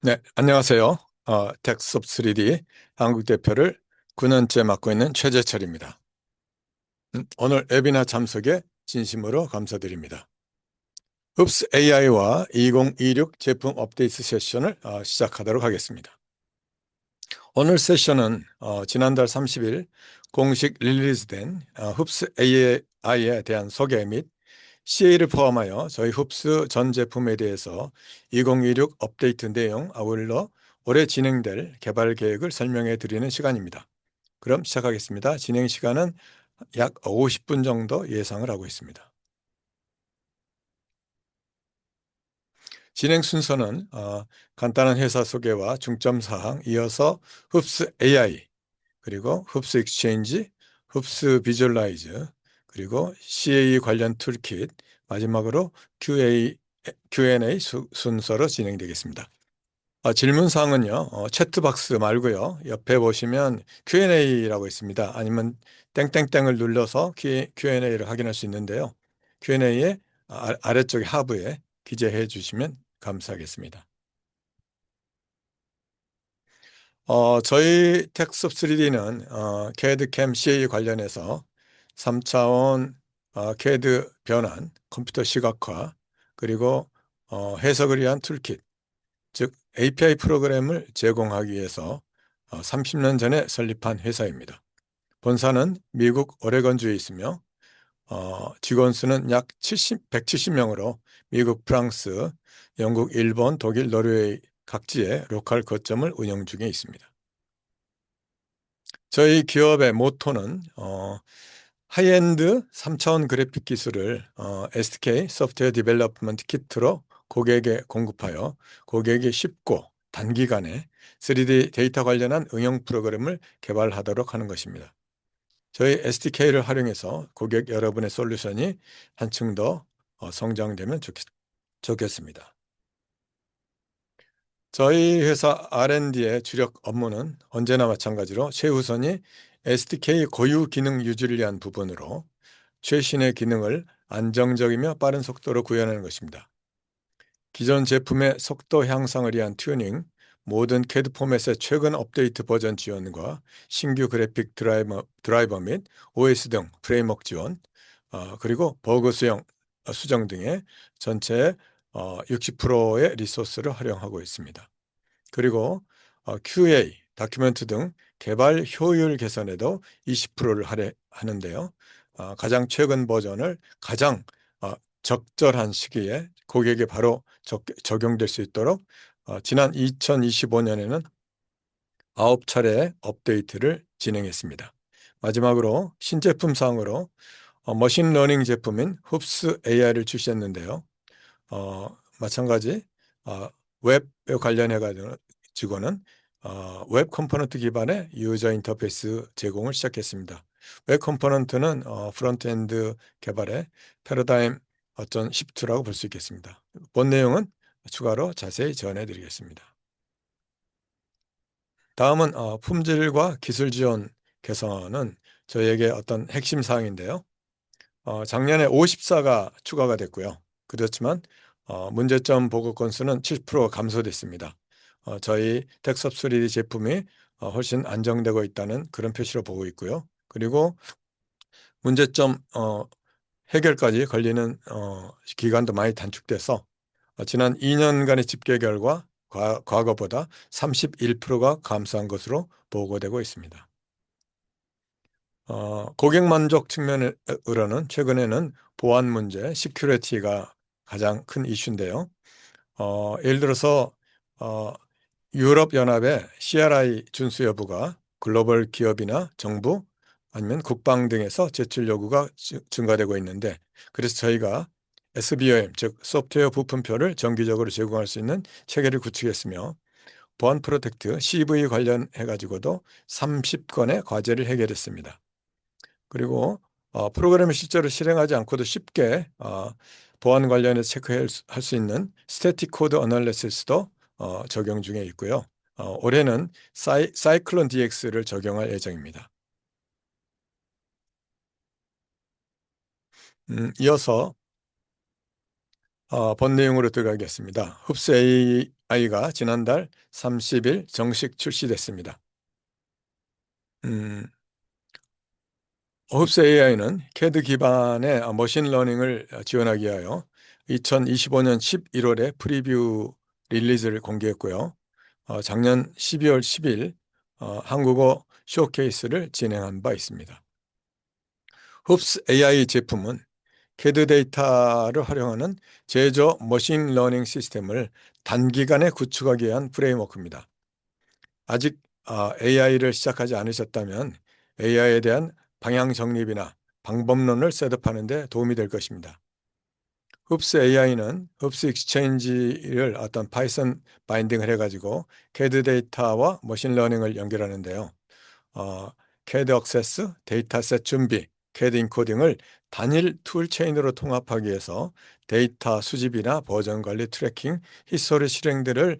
네, 안녕하세요. 텍스업 3D 한국 대표를 9년째 맡고 있는 최재철입니다. 오늘 웨비나 참석에 진심으로 감사드립니다. 흡스 AI와 2026 제품 업데이트 세션을 시작하도록 하겠습니다. 오늘 세션은 지난달 30일 공식 릴리즈된 흡스 AI에 대한 소개 및 CA를 포함하여 저희 흡스 전 제품에 대해서 2026 업데이트 내용 아울러 올해 진행될 개발 계획을 설명해 드리는 시간입니다. 그럼 시작하겠습니다. 진행 시간은 약 50분 정도 예상을 하고 있습니다. 진행 순서는 간단한 회사 소개와 중점 사항, 이어서 흡스 AI, 그리고 흡스 익스체인지, 흡스 비주얼라이즈, 그리고 CA 관련 툴킷, 마지막으로 Q&A 순서로 진행되겠습니다. 질문 사항은요, 채트박스 말고요, 옆에 보시면 Q&A라고 있습니다. 아니면 땡땡땡을 눌러서 Q&A를 확인할 수 있는데요. Q&A의 아래쪽 하부에 기재해 주시면 감사하겠습니다. 저희 텍스업 3D는 CAD 캠 CA 관련해서 3차원 CAD 변환, 컴퓨터 시각화, 그리고 해석을 위한 툴킷, 즉 API 프로그램을 제공하기 위해서 30년 전에 설립한 회사입니다. 본사는 미국 오레곤주에 있으며 직원 수는 약 170명으로 미국, 프랑스, 영국, 일본, 독일, 노르웨이 각지의 로컬 거점을 운영 중에 있습니다. 저희 기업의 모토는 하이엔드 3차원 그래픽 기술을 SDK, 소프트웨어 디벨롭먼트 키트로 고객에게 공급하여 고객이 쉽고 단기간에 3D 데이터 관련한 응용 프로그램을 개발하도록 하는 것입니다. 저희 SDK를 활용해서 고객 여러분의 솔루션이 한층 더 성장되면 좋겠습니다. 저희 회사 R&D의 주력 업무는 언제나 마찬가지로 최우선이 SDK 고유 기능 유지를 위한 부분으로 최신의 기능을 안정적이며 빠른 속도로 구현하는 것입니다. 기존 제품의 속도 향상을 위한 튜닝, 모든 CAD 포맷의 최근 업데이트 버전 지원과 신규 그래픽 드라이버 및 OS 등 프레임워크 지원, 그리고 버그 수정 등의 전체 60%의 리소스를 활용하고 있습니다. 그리고 QA, 다큐멘트 등 개발 효율 개선에도 20%를 할애하는데요. 가장 최근 버전을 가장 적절한 시기에 고객에 바로 적용될 수 있도록 지난 2025년에는 9차례 업데이트를 진행했습니다. 마지막으로 신제품 사항으로 머신러닝 제품인 흡스 AI를 출시했는데요. 마찬가지 웹 관련해 가지고는 웹 컴포넌트 기반의 유저 인터페이스 제공을 시작했습니다. 웹 컴포넌트는 프론트엔드 개발의 패러다임 어떤 시프트라고 볼 수 있겠습니다. 본 내용은 추가로 자세히 전해 드리겠습니다. 다음은 품질과 기술 지원 개선은 저희에게 어떤 핵심 사항인데요. 작년에 54가 추가가 됐고요. 그렇지만 문제점 보고 건수는 7% 감소됐습니다. 저희 텍스업 3D 제품이 훨씬 안정되고 있다는 그런 표시로 보고 있고요. 그리고 문제점 해결까지 걸리는 기간도 많이 단축돼서 지난 2년간의 집계 결과 과거보다 31%가 감소한 것으로 보고되고 있습니다. 고객 만족 측면으로는 최근에는 보안 문제, 시큐리티가 가장 큰 이슈인데요. 예를 들어서 유럽 연합의 CRI 준수 여부가 글로벌 기업이나 정부 아니면 국방 등에서 제출 요구가 증가되고 있는데, 그래서 저희가 SBOM, 즉 소프트웨어 부품표를 정기적으로 제공할 수 있는 체계를 구축했으며, 보안 프로텍트 CV 관련해 가지고도 30건의 과제를 해결했습니다. 그리고 프로그램을 실제로 실행하지 않고도 쉽게 보안 관련해서 체크할 수 있는 스태틱 코드 어널리시스도 적용 중에 있고요. 올해는 사이클론 DX를 적용할 예정입니다. 이어서 본 내용으로 들어가겠습니다. 흡수 AI가 지난달 30일 정식 출시됐습니다. 음, 홉스 AI는 CAD 기반의 머신러닝을 지원하기 위하여 2025년 11월에 프리뷰 릴리즈를 공개했고요. 작년 12월 10일 한국어 쇼케이스를 진행한 바 있습니다. 홉스 AI 제품은 CAD 데이터를 활용하는 제조 머신러닝 시스템을 단기간에 구축하기 위한 프레임워크입니다. 아직 AI를 시작하지 않으셨다면 AI에 대한 방향 정립이나 방법론을 셋업하는 데 도움이 될 것입니다. 흡스 AI는 흡스 익스체인지를 어떤 파이썬 바인딩을 해가지고 CAD 데이터와 머신러닝을 연결하는데요. 어, CAD 액세스, 데이터셋 준비, CAD 인코딩을 단일 툴 체인으로 통합하기 위해서 데이터 수집이나 버전 관리, 트래킹, 히스토리 실행들을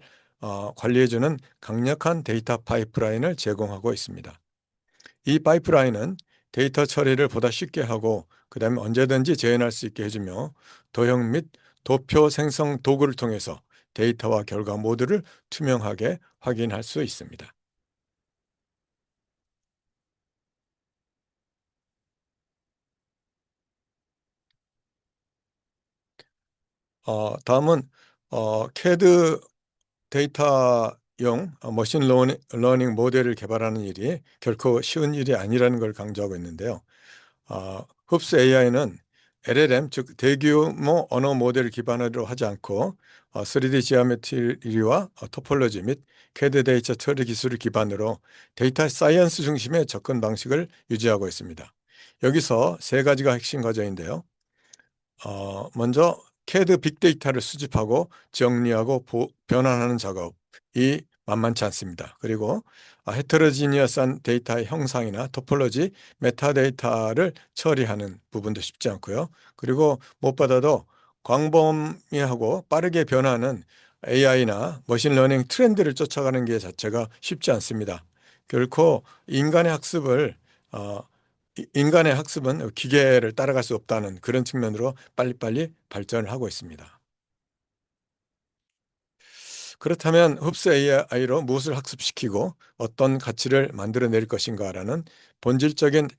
관리해주는 강력한 데이터 파이프라인을 제공하고 있습니다. 이 파이프라인은 데이터 처리를 보다 쉽게 하고 그다음에 언제든지 재현할 수 있게 해주며 도형 및 도표 생성 도구를 통해서 데이터와 결과 모두를 투명하게 확인할 수 있습니다. 다음은 CAD 데이터용 머신 러닝 모델을 개발하는 일이 결코 쉬운 일이 아니라는 걸 강조하고 있는데요. 흡스 AI는 LLM, 즉 대규모 언어 모델을 기반으로 하지 않고 3D 지오메트리와 토폴로지 및 CAD 데이터 처리 기술을 기반으로 데이터 사이언스 중심의 접근 방식을 유지하고 있습니다. 여기서 세 가지가 핵심 과정인데요. 먼저 CAD 빅데이터를 수집하고 정리하고 변환하는 작업이 만만치 않습니다. 그리고 헤테로지니어스한 데이터의 형상이나 토폴로지, 메타데이터를 처리하는 부분도 쉽지 않고요. 그리고 무엇보다도 광범위하고 빠르게 변하는 AI나 머신러닝 트렌드를 쫓아가는 게 자체가 쉽지 않습니다. 결코 어, 인간의 학습은 기계를 따라갈 수 없다는 그런 측면으로 빨리빨리 발전을 하고 있습니다. 그렇다면 흡수 AI로 무엇을 학습시키고 어떤 가치를 만들어낼 것인가라는 본질적인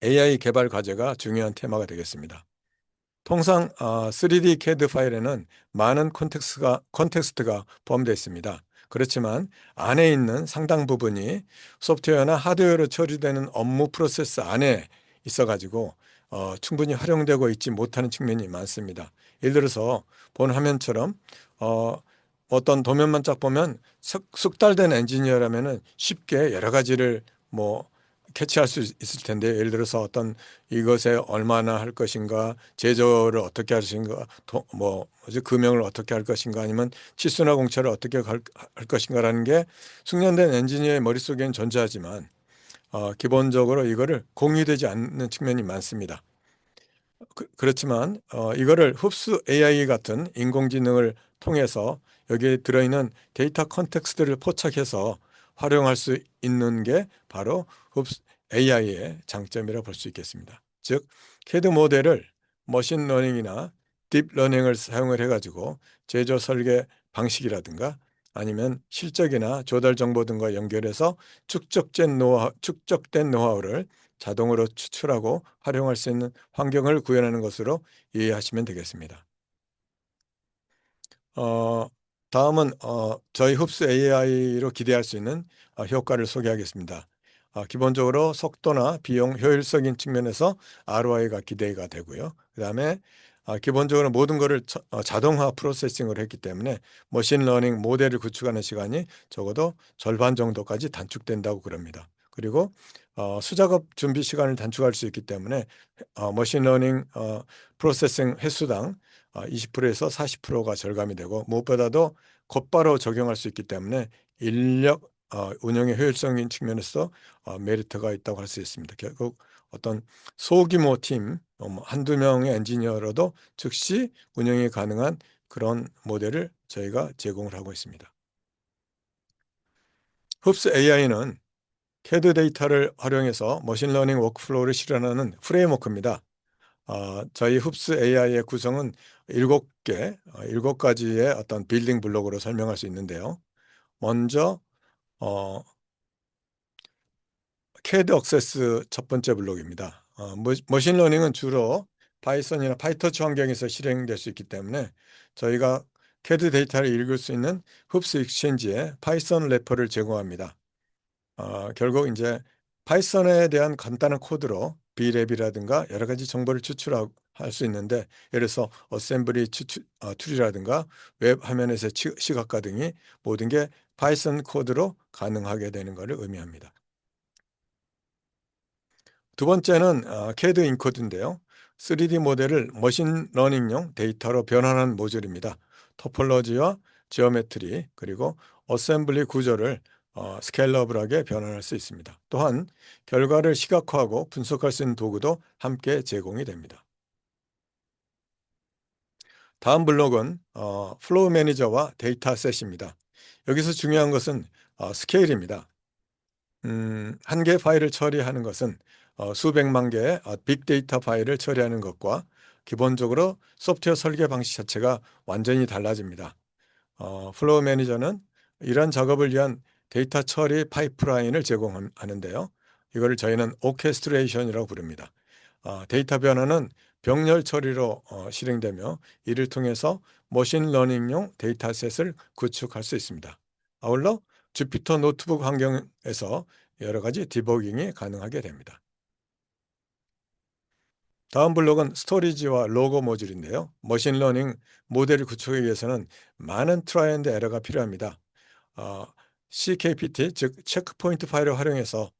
AI 개발 과제가 중요한 테마가 되겠습니다. 통상 3D CAD 파일에는 많은 콘텍스트가 포함되어 있습니다. 그렇지만 안에 있는 상당 부분이 소프트웨어나 하드웨어로 처리되는 업무 프로세스 안에 있어가지고 충분히 활용되고 있지 못하는 측면이 많습니다. 예를 들어서 본 화면처럼 어, 어떤 도면만 쫙 보면 숙달된 엔지니어라면은 쉽게 여러 가지를 뭐 캐치할 수 있을 텐데 예를 들어서 어떤 이것에 얼마나 할 것인가, 제조를 어떻게 할 것인가, 금형을 어떻게 할 것인가, 아니면 치수나 공차를 어떻게 할 것인가라는 게 숙련된 엔지니어의 머릿속에는 존재하지만 기본적으로 이거를 공유되지 않는 측면이 많습니다. 그렇지만 이거를 흡수 AI 같은 인공지능을 통해서 여기에 들어있는 데이터 컨텍스트를 포착해서 활용할 수 있는 게 바로 흡수 AI의 장점이라고 볼 수 있겠습니다. 즉, CAD 모델을 머신러닝이나 딥러닝을 사용을 해가지고 제조 설계 방식이라든가 아니면 실적이나 조달 정보 등과 연결해서 축적된 노하우를 자동으로 추출하고 활용할 수 있는 환경을 구현하는 것으로 이해하시면 되겠습니다. 어, 다음은 저희 흡수 AI로 기대할 수 있는 효과를 소개하겠습니다. 기본적으로 속도나 비용 효율적인 측면에서 ROI가 기대가 되고요. 그 다음에 기본적으로 모든 것을 자동화 프로세싱을 했기 때문에 머신러닝 모델을 구축하는 시간이 적어도 절반 정도까지 단축된다고 그럽니다. 그리고 수작업 준비 시간을 단축할 수 있기 때문에 머신러닝 프로세싱 횟수당 20%에서 40%가 절감이 되고 무엇보다도 곧바로 적용할 수 있기 때문에 인력 운영의 효율성인 측면에서 메리트가 있다고 할 수 있습니다. 결국 어떤 소규모 팀 한두 명의 엔지니어로도 즉시 운영이 가능한 그런 모델을 저희가 제공을 하고 있습니다. 흡수 AI는 CAD 데이터를 활용해서 머신러닝 워크플로우를 실현하는 프레임워크입니다. 저희 흡스 AI의 구성은 7개, 7가지의 어떤 빌딩 블록으로 설명할 수 있는데요. 먼저 어 CAD 액세스 첫 번째 블록입니다. 머신러닝은 주로 파이썬이나 파이터치 환경에서 실행될 수 있기 때문에 저희가 CAD 데이터를 읽을 수 있는 흡스 익스체인지에 파이썬 래퍼를 제공합니다. 결국 이제 파이썬에 대한 간단한 코드로 B랩이라든가 여러 가지 정보를 추출할 수 있는데, 예를 들어서 어셈블리 툴이라든가 웹 화면에서의 시각화 등이 모든 게 파이썬 코드로 가능하게 되는 것을 의미합니다. 두 번째는 CAD 인코드인데요. 3D 모델을 머신러닝용 데이터로 변환하는 모듈입니다. 토폴로지와 지오메트리 그리고 어셈블리 구조를 스케일러블하게 변환할 수 있습니다. 또한 결과를 시각화하고 분석할 수 있는 도구도 함께 제공이 됩니다. 다음 블록은 플로우 매니저와 데이터셋입니다. 여기서 중요한 것은 스케일입니다. 한 개의 파일을 처리하는 것은 수백만 개의 빅데이터 파일을 처리하는 것과 기본적으로 소프트웨어 설계 방식 자체가 완전히 달라집니다. 플로우 매니저는 이런 작업을 위한 데이터 처리 파이프라인을 제공하는데요. 이거를 저희는 오케스트레이션이라고 부릅니다. 데이터 변화는 병렬 처리로 실행되며 이를 통해서 머신러닝용 데이터셋을 구축할 수 있습니다. 아울러 주피터 노트북 환경에서 여러 가지 디버깅이 가능하게 됩니다. 다음 블록은 스토리지와 로고 모듈인데요. 머신러닝 모델을 구축하기 위해서는 많은 트라이 앤드 에러가 필요합니다. 어, CKPT, 즉 체크포인트 파일을 활용해서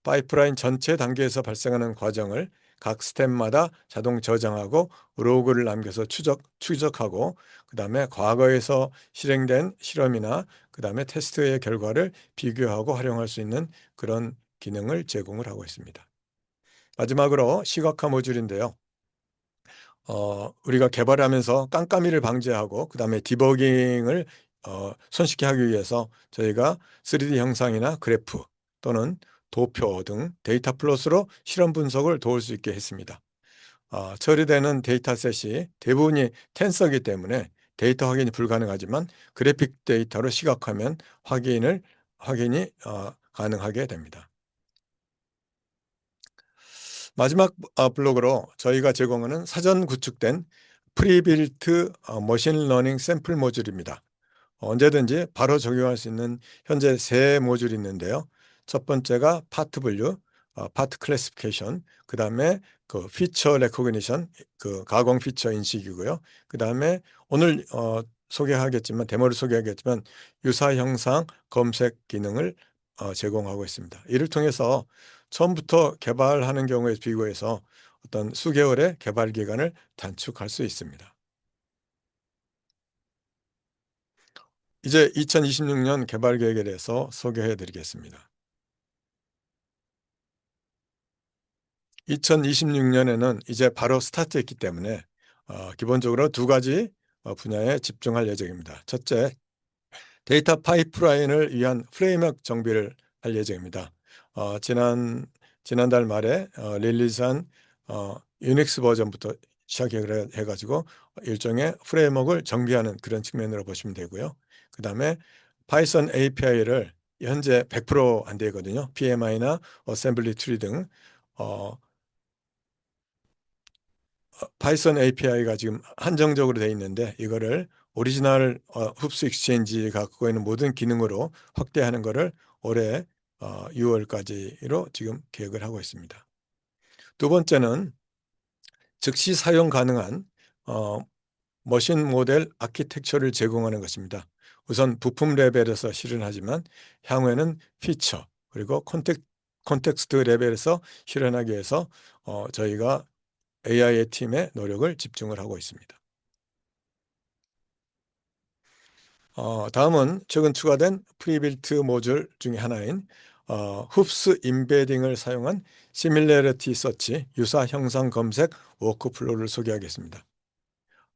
파이프라인 전체 단계에서 발생하는 과정을 각 스텝마다 자동 저장하고 로그를 남겨서 추적하고, 그다음에 과거에서 실행된 실험이나 그다음에 테스트의 결과를 비교하고 활용할 수 있는 그런 기능을 제공을 하고 있습니다. 마지막으로 시각화 모듈인데요. 우리가 개발하면서 깜깜이를 방지하고 그다음에 디버깅을 손쉽게 하기 위해서 저희가 3D 형상이나 그래프 또는 도표 등 데이터 플롯으로 실험 분석을 도울 수 있게 했습니다. 처리되는 데이터셋이 대부분이 텐서이기 때문에 데이터 확인이 불가능하지만 그래픽 데이터로 시각화하면 확인이 가능하게 됩니다. 마지막 블록으로 저희가 제공하는 사전 구축된 프리빌트 머신러닝 샘플 모듈입니다. 언제든지 바로 적용할 수 있는 현재 세 모듈이 있는데요. 첫 번째가 파트 분류, 파트 클래시피케이션, 그다음에 그 피처 레코그니션, 그 가공 피처 인식이고요. 그다음에 오늘 데모를 소개하겠지만 유사 형상 검색 기능을 제공하고 있습니다. 이를 통해서 처음부터 개발하는 경우에 비교해서 어떤 수개월의 개발 기간을 단축할 수 있습니다. 이제 2026년 개발 계획에 대해서 소개해 드리겠습니다. 2026년에는 이제 바로 스타트했기 때문에 기본적으로 두 가지 분야에 집중할 예정입니다. 첫째, 데이터 파이프라인을 위한 프레임워크 정비를 할 예정입니다. 지난달 말에 릴리즈한 유닉스 버전부터 시작해 가지고 일종의 프레임워크를 정비하는 그런 측면으로 보시면 되고요. 그다음에 파이썬 API를 현재 100%안 되거든요. PMI나 어셈블리 트리 등 어 파이썬 API가 지금 한정적으로 되어 있는데, 이거를 오리지널 흡수 익스체인지가 갖고 있는 모든 기능으로 확대하는 거를 올해 6월까지로 지금 계획을 하고 있습니다. 두 번째는 즉시 사용 가능한 어 머신 모델 아키텍처를 제공하는 것입니다. 우선 부품 레벨에서 실현하지만 향후에는 피처 그리고 콘텍스트 레벨에서 실현하기 위해서 저희가 AI의 팀의 노력을 집중을 하고 있습니다. 다음은 최근 추가된 프리빌트 모듈 중에 하나인 흡스 임베딩을 사용한 시밀러리티 서치 유사 형상 검색 워크플로우를 소개하겠습니다.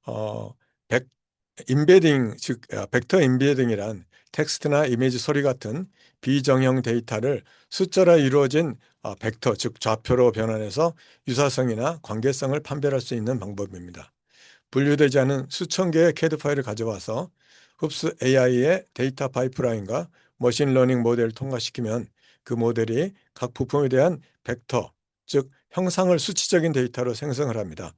어, 임베딩, 즉 벡터 임베딩이란 텍스트나 이미지, 소리 같은 비정형 데이터를 숫자로 이루어진 벡터, 즉 좌표로 변환해서 유사성이나 관계성을 판별할 수 있는 방법입니다. 분류되지 않은 수천 개의 CAD 파일을 가져와서 흡수 AI의 데이터 파이프라인과 머신러닝 모델을 통과시키면 그 모델이 각 부품에 대한 벡터, 즉 형상을 수치적인 데이터로 생성을 합니다.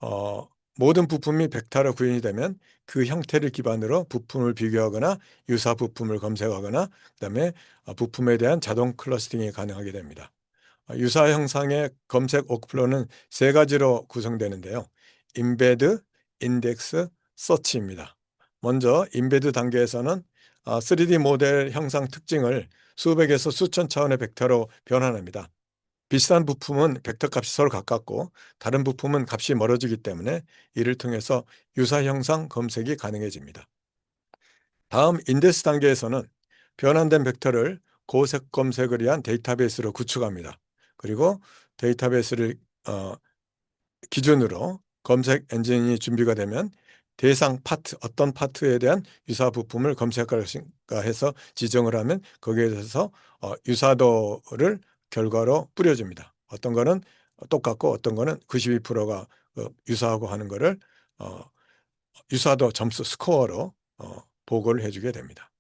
어, 모든 부품이 벡터로 구현이 되면 그 형태를 기반으로 부품을 비교하거나 유사 부품을 검색하거나 그다음에 부품에 대한 자동 클러스팅이 가능하게 됩니다. 유사 형상의 검색 워크플로우는 세 가지로 구성되는데요. 임베드, 인덱스, 서치입니다. 먼저 임베드 단계에서는 3D 모델 형상 특징을 수백에서 수천 차원의 벡터로 변환합니다. 비슷한 부품은 벡터 값이 서로 가깝고 다른 부품은 값이 멀어지기 때문에 이를 통해서 유사 형상 검색이 가능해집니다. 다음 인덱스 단계에서는 변환된 벡터를 고색 검색을 위한 데이터베이스로 구축합니다. 그리고 데이터베이스를 기준으로 검색 엔진이 준비가 되면 대상 파트, 어떤 파트에 대한 유사 부품을 검색할 것인가 해서 지정을 하면 거기에 대해서 유사도를 결과로 뿌려줍니다. 어떤 거는 똑같고 어떤 거는 92%가 유사하고 하는 거를 어, 유사도 점수 스코어로 보고를 해주게 됩니다.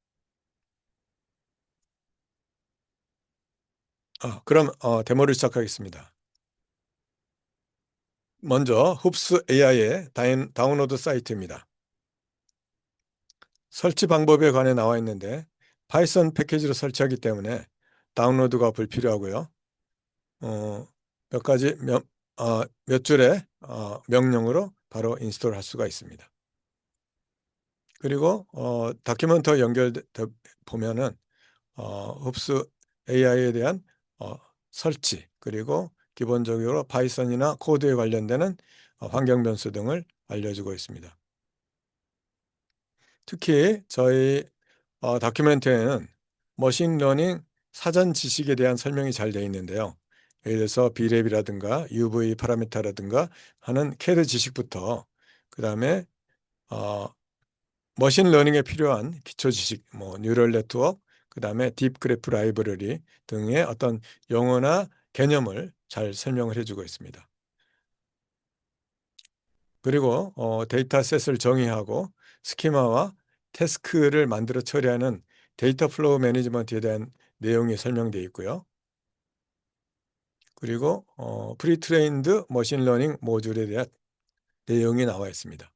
그럼 데모를 시작하겠습니다. 먼저 흡수 AI의 다운로드 사이트입니다. 설치 방법에 관해 나와 있는데 파이썬 패키지로 설치하기 때문에 다운로드가 불필요하고요. 어, 몇 가지 몇 줄의 명령으로 바로 인스톨할 수가 있습니다. 그리고 다큐멘터 연결돼 보면은 흡수 AI에 대한 어, 설치 그리고 기본적으로 파이썬이나 코드에 관련되는 환경 변수 등을 알려주고 있습니다. 특히 저희 다큐멘터에는 머신러닝 사전 지식에 대한 설명이 잘 되어 있는데요. 예를 들어서 비랩이라든가 UV 파라미터라든가 하는 CAD 지식부터 그다음에 어, 머신러닝에 필요한 기초 지식, 뭐 뉴럴 네트워크, 그다음에 딥 그래프 라이브러리 등의 어떤 용어나 개념을 잘 설명을 해주고 있습니다. 그리고 데이터셋을 정의하고 스키마와 태스크를 만들어 처리하는 데이터 플로우 매니지먼트에 대한 내용이 설명되어 있고요. 그리고 프리트레인드 머신러닝 모듈에 대한 내용이 나와 있습니다.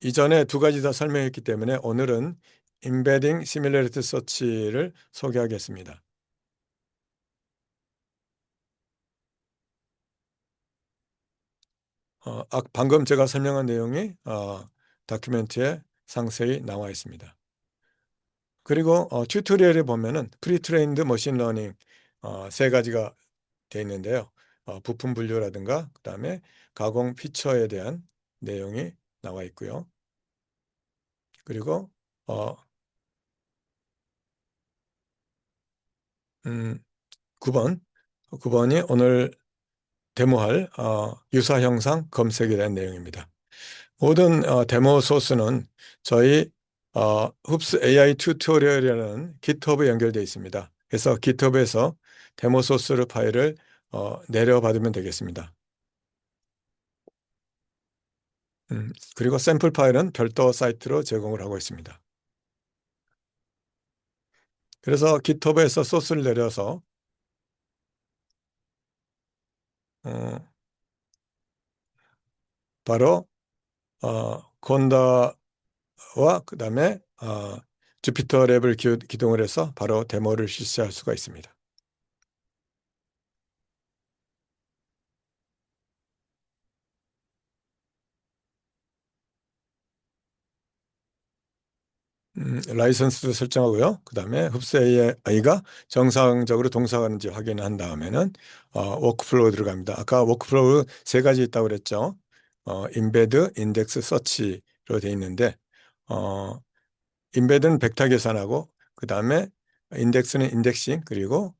이전에 두 가지 다 설명했기 때문에 오늘은 Embedding Similarity Search를 소개하겠습니다. 방금 제가 설명한 내용이 다큐멘트에 상세히 나와 있습니다. 그리고 튜토리얼에 보면은 프리트레인드 머신러닝 세 가지가 되어 있는데요. 부품 분류라든가 그다음에 가공 피처에 대한 내용이 나와 있고요. 그리고 어, 9번 9번이 오늘 데모할 유사 형상 검색에 대한 내용입니다. 모든 데모 소스는 저희 흡수 AI 튜토리얼이라는 GitHub에 연결되어 있습니다. 그래서 GitHub에서 데모 소스 파일을 내려받으면 되겠습니다. 그리고 샘플 파일은 별도 사이트로 제공을 하고 있습니다. 그래서 GitHub에서 소스를 내려서 어, 바로 곤다와 그다음에 주피터 랩을 기동을 해서 바로 데모를 실시할 수가 있습니다. 라이선스도 설정하고요. 그 다음에 흡수 AI가 정상적으로 동작하는지 확인한 다음에는 워크플로우 들어갑니다. 아까 워크플로우 세 가지 있다고 그랬죠. 인베드, 인덱스, 서치로 되어 있는데 인베드는 벡터 계산하고 그 다음에 인덱스는 인덱싱 그리고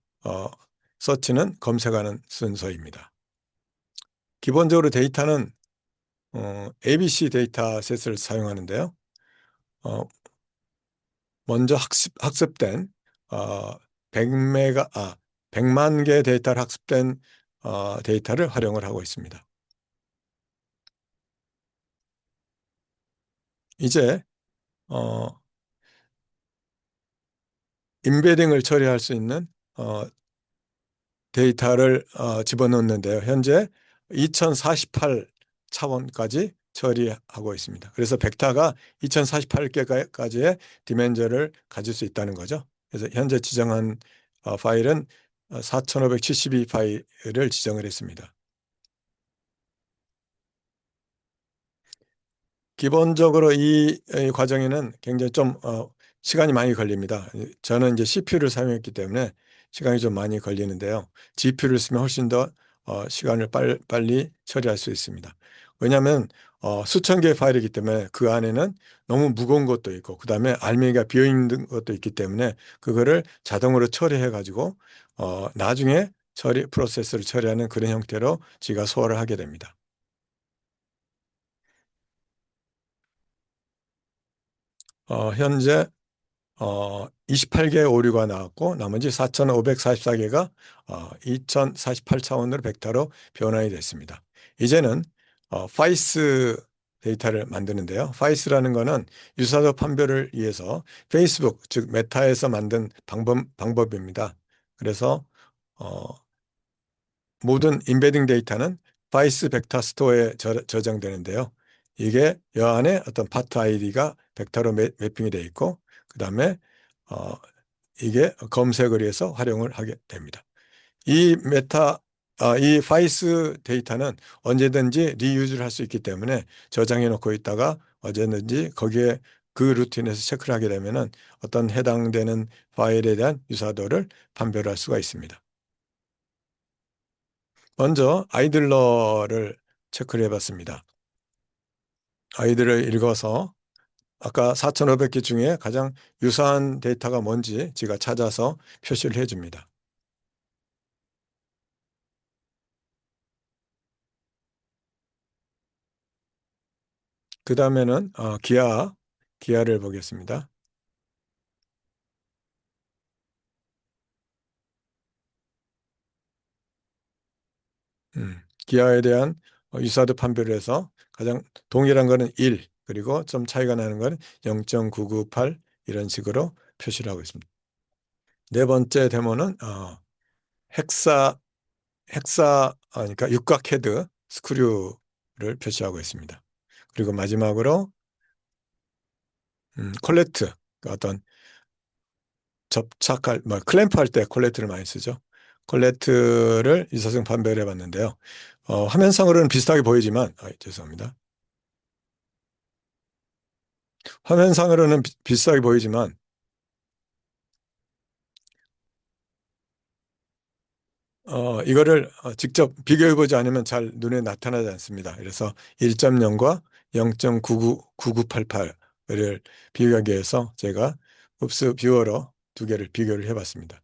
서치는 검색하는 순서입니다. 기본적으로 데이터는 ABC 데이터셋을 사용하는데요. 어, 먼저 학습된 어, 100만 개 데이터를 학습된 데이터를 활용을 하고 있습니다. 이제 어, 임베딩을 처리할 수 있는 데이터를 집어넣는데요. 현재 2048 차원까지 처리하고 있습니다. 그래서 벡터가 2048개까지의 디멘전을 가질 수 있다는 거죠. 그래서 현재 지정한 파일은 4572 파일을 지정을 했습니다. 기본적으로 이 과정에는 굉장히 좀 시간이 많이 걸립니다. 저는 이제 CPU를 사용했기 때문에 시간이 좀 많이 걸리는데요. GPU를 쓰면 훨씬 더 시간을 빨리 처리할 수 있습니다. 왜냐하면 수천 개의 파일이기 때문에 그 안에는 너무 무거운 것도 있고 그다음에 알맹이가 비어 있는 것도 있기 때문에 그거를 자동으로 처리해 가지고 나중에 프로세스를 처리하는 그런 형태로 제가 소화를 하게 됩니다. 현재 28개의 오류가 나왔고 나머지 4,544개가 2048 차원으로 벡터로 변환이 됐습니다. 이제는 파이스 데이터를 만드는데요. 파이스라는 거는 유사도 판별을 위해서 페이스북, 즉 메타에서 만든 방법입니다. 그래서 어, 모든 인베딩 데이터는 파이스 벡터 스토어에 저장되는데요. 이게 여 안에 어떤 파트 아이디가 벡터로 매핑이 되어 있고 그다음에 어, 이게 검색을 위해서 활용을 하게 됩니다. 이 이 파이스 데이터는 언제든지 리유즈를 할 수 있기 때문에 저장해 놓고 있다가 언제든지 거기에 그 루틴에서 체크를 하게 되면은 어떤 해당되는 파일에 대한 유사도를 판별할 수가 있습니다. 먼저 아이들러를 체크를 해봤습니다. 아이들을 읽어서 아까 4,500개 중에 가장 유사한 데이터가 뭔지 제가 찾아서 표시를 해줍니다. 그 다음에는 기아를 보겠습니다. 기아에 대한 유사도 판별을 해서 가장 동일한 거는 1, 그리고 좀 차이가 나는 거는 0.998 이런 식으로 표시를 하고 있습니다. 네 번째 데모는 헥사 그러니까 육각 헤드 스크류를 표시하고 있습니다. 그리고 마지막으로 콜레트, 그 어떤 클램프 할 때 콜레트를 많이 쓰죠. 콜레트를 유사성 판별해 봤는데요. 화면상으로는 비슷하게 보이지만, 죄송합니다. 화면상으로는 비슷하게 보이지만, 이거를 직접 비교해 보지 않으면 잘 눈에 나타나지 않습니다. 그래서 1.0과 0.9988을 비교하기 위해서 제가 흡수 뷰어로 두 개를 비교를 해 봤습니다.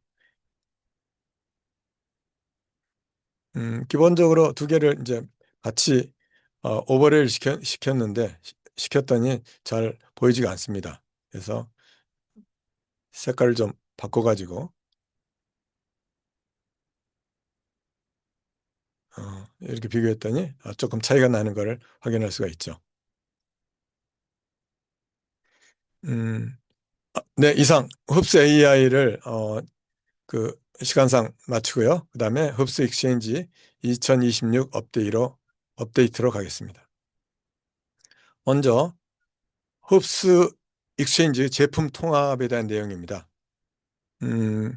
기본적으로 두 개를 이제 같이 오버레이를 시켰더니 잘 보이지가 않습니다. 그래서 색깔을 좀 바꿔가지고 이렇게 비교했더니 조금 차이가 나는 것을 확인할 수가 있죠. 음, 네, 이상 흡수 AI를 그 시간상 마치고요. 그 다음에 흡수 익스체인지 2026 업데이트로 가겠습니다. 먼저 흡수 익스체인지 제품 통합에 대한 내용입니다. 음,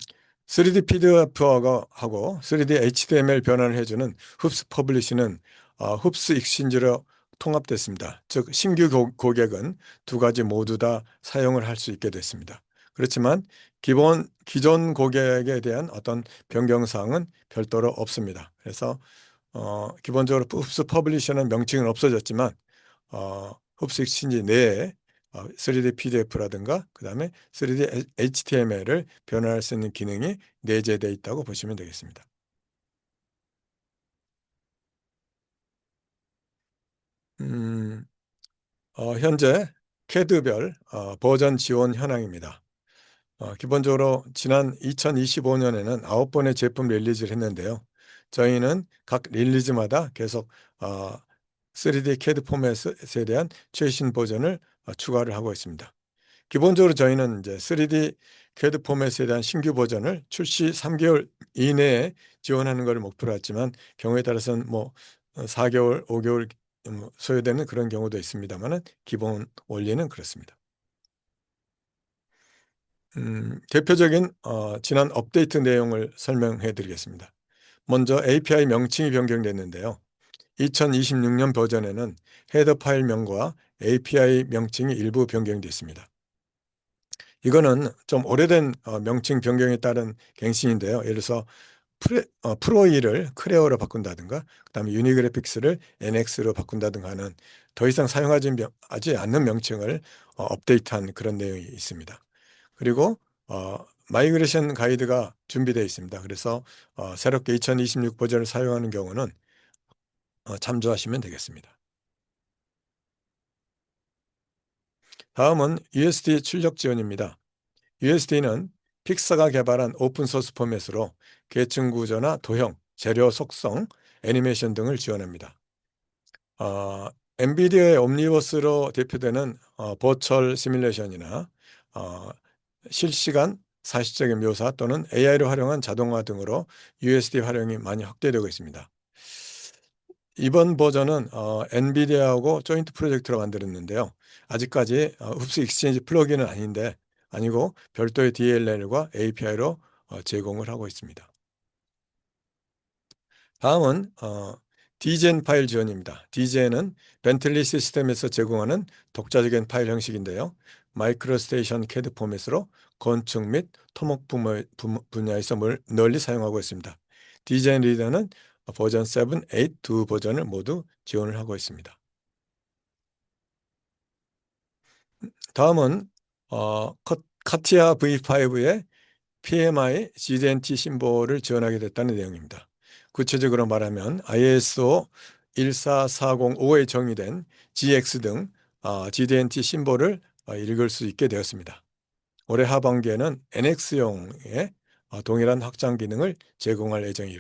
3D PDF하고 3D HTML 변환을 해주는 흡수 퍼블리시는 흡수 익스체인지로 통합됐습니다. 즉 신규 고객은 두 가지 모두 다 사용을 할 수 있게 됐습니다. 그렇지만 기존 고객에 대한 어떤 변경사항은 별도로 없습니다. 그래서 기본적으로 흡수 퍼블리셔는 명칭은 없어졌지만 흡수 익스체인지 내에 3D PDF라든가 그다음에 3D HTML을 변환할 수 있는 기능이 내재되어 있다고 보시면 되겠습니다. 음, 현재 캐드별 버전 지원 현황입니다. 기본적으로 지난 2025년에는 9번의 제품 릴리즈를 했는데요. 저희는 각 릴리즈마다 계속 3D CAD 포맷에 대한 최신 버전을 추가를 하고 있습니다. 기본적으로 저희는 이제 3D CAD 포맷에 대한 신규 버전을 출시 3개월 이내에 지원하는 것을 목표로 했지만 경우에 따라서는 뭐 4개월, 5개월 소요되는 그런 경우도 있습니다만은 기본 원리는 그렇습니다. 대표적인 지난 업데이트 내용을 설명해 드리겠습니다. 먼저 API 명칭이 변경됐는데요. 2026년 버전에는 헤더 파일명과 API 명칭이 일부 변경됐습니다. 이거는 좀 오래된 명칭 변경에 따른 갱신인데요. 예를 들어서 프로2를 크레어로 바꾼다든가 그다음에 유니그래픽스를 NX로 바꾼다든가 하는 더 이상 사용하지 않는 명칭을 업데이트한 그런 내용이 있습니다. 그리고 마이그레이션 가이드가 준비되어 있습니다. 그래서 새롭게 2026 버전을 사용하는 경우는 참조하시면 되겠습니다. 다음은 USD 출력 지원입니다. USD는 픽사가 개발한 오픈소스 포맷으로 계층 구조나 도형, 재료 속성, 애니메이션 등을 지원합니다. 어, 엔비디아의 옴니버스로 대표되는 버추얼 시뮬레이션이나 어, 실시간 사실적인 묘사 또는 AI를 활용한 자동화 등으로 USD 활용이 많이 확대되고 있습니다. 이번 버전은 엔비디아하고 조인트 프로젝트로 만들었는데요. 아직까지 흡수 익스체인지 플러그인은 아니고 별도의 DLL과 API로 제공을 하고 있습니다. 다음은 디젠 파일 지원입니다. 디젠은 벤틀리 시스템에서 제공하는 독자적인 파일 형식인데요. 마이크로스테이션 캐드 포맷으로 건축 및 토목 분야에서 널리 사용하고 있습니다. 디젠 리더는 버전 7, 8 두 버전을 모두 지원을 하고 있습니다. 다음은 카티아 V5의 PMI GDNT 심볼을 지원하게 됐다는 내용입니다. 구체적으로 말하면 ISO 14405에 정의된 GX 등 GDNT 심볼을 읽을 수 있게 되었습니다. 올해 하반기에는 NX용의 동일한 확장 기능을 제공할 예정에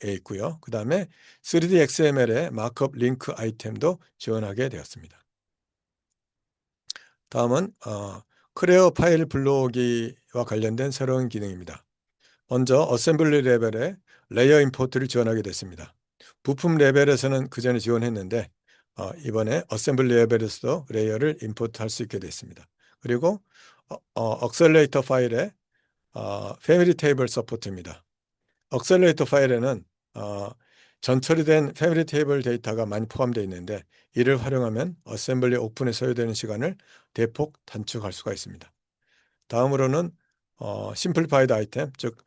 있고요. 그 다음에 3D XML의 마크업 링크 아이템도 지원하게 되었습니다. 다음은 크레어 파일 불러오기와 관련된 새로운 기능입니다. 먼저 어셈블리 레벨에 레이어 임포트를 지원하게 됐습니다. 부품 레벨에서는 그전에 지원했는데 이번에 어셈블리 레벨에서도 레이어를 임포트할 수 있게 됐습니다. 그리고 억셀레이터 파일에 패밀리 테이블 서포트입니다. 억셀레이터 파일에는 전 처리된 패밀리 테이블 데이터가 많이 포함되어 있는데 이를 활용하면 어셈블리 오픈에 소요되는 시간을 대폭 단축할 수가 있습니다. 다음으로는 심플리파이드 아이템, 즉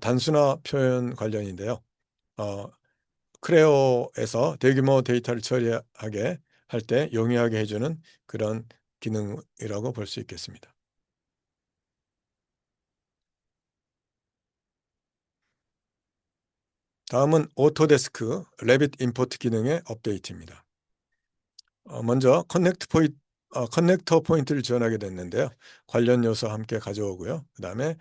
단순화 표현 관련인데요. 어, 크레오에서 대규모 데이터를 처리하게 할 때 용이하게 해주는 그런 기능이라고 볼 수 있겠습니다. 다음은 오토데스크 레빗 임포트 기능의 업데이트입니다. 먼저 커넥터 포인트를 지원하게 됐는데요. 관련 요소와 함께 가져오고요. 그다음에